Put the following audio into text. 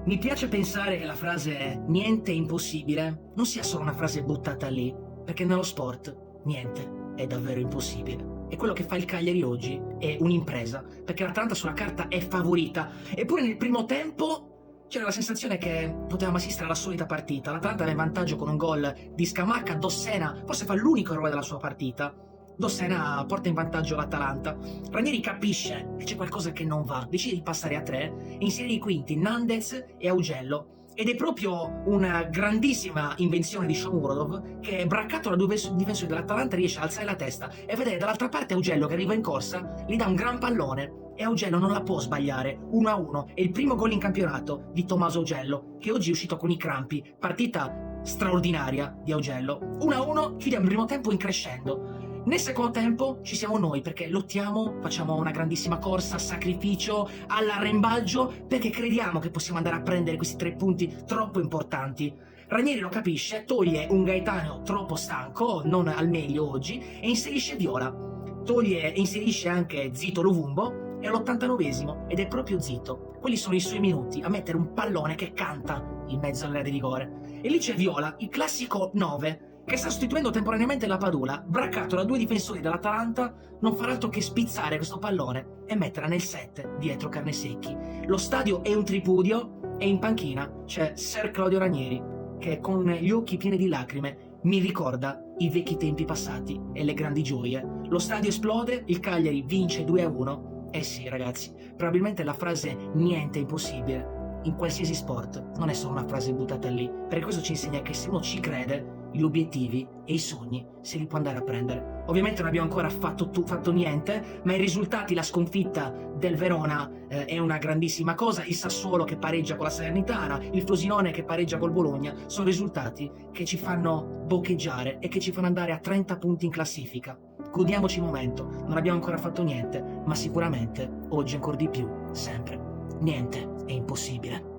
Mi piace pensare che la frase "niente è impossibile" non sia solo una frase buttata lì, perché nello sport niente è davvero impossibile. E quello che fa il Cagliari oggi è un'impresa, perché l'Atalanta sulla carta è favorita, eppure nel primo tempo c'era la sensazione che potevamo assistere alla solita partita. L'Atalanta aveva in vantaggio con un gol di Scamacca, Dossena forse fa l'unico errore della sua partita. Dossena porta in vantaggio l'Atalanta. Ranieri capisce che c'è qualcosa che non va, decide di passare a 3 e inserire i quinti Nandez e Augello. Ed è proprio una grandissima invenzione di Shomurodov che, braccato da due difensori dell'Atalanta, riesce a alzare la testa e vedere dall'altra parte Augello che arriva in corsa, gli dà un gran pallone e Augello non la può sbagliare. 1-1 è il primo gol in campionato di Tommaso Augello, che oggi è uscito con i crampi. Partita straordinaria di Augello. 1-1, chiudiamo il primo tempo in crescendo. Nel secondo tempo ci siamo noi, perché lottiamo, facciamo una grandissima corsa, sacrificio, all'arrembaggio, perché crediamo che possiamo andare a prendere questi 3 punti troppo importanti. Ranieri lo capisce, toglie un Gaetano troppo stanco, non al meglio oggi, e inserisce Viola. Toglie e inserisce anche Zito Lovumbo, è all'89esimo, ed è proprio Zito. Quelli sono i suoi minuti, a mettere un pallone che canta in mezzo all'area di rigore. E lì c'è Viola, il classico 9, che sta sostituendo temporaneamente la Padula, braccato da 2 difensori dell'Atalanta, non farà altro che spizzare questo pallone e metterla nel 7 dietro Carnesecchi. Lo stadio è un tripudio e in panchina c'è Ser Claudio Ranieri, che con gli occhi pieni di lacrime mi ricorda i vecchi tempi passati e le grandi gioie. Lo stadio esplode, il Cagliari vince 2-1. Eh sì, ragazzi, probabilmente la frase "niente è impossibile" in qualsiasi sport non è solo una frase buttata lì, perché questo ci insegna che se uno ci crede, gli obiettivi e i sogni se li può andare a prendere. Ovviamente non abbiamo ancora fatto niente, ma i risultati, la sconfitta del Verona è una grandissima cosa, il Sassuolo che pareggia con la Salernitana, il Frosinone che pareggia col Bologna, sono risultati che ci fanno boccheggiare e che ci fanno andare a 30 punti in classifica. Godiamoci il momento, non abbiamo ancora fatto niente, ma sicuramente oggi ancora di più, sempre. Niente è impossibile.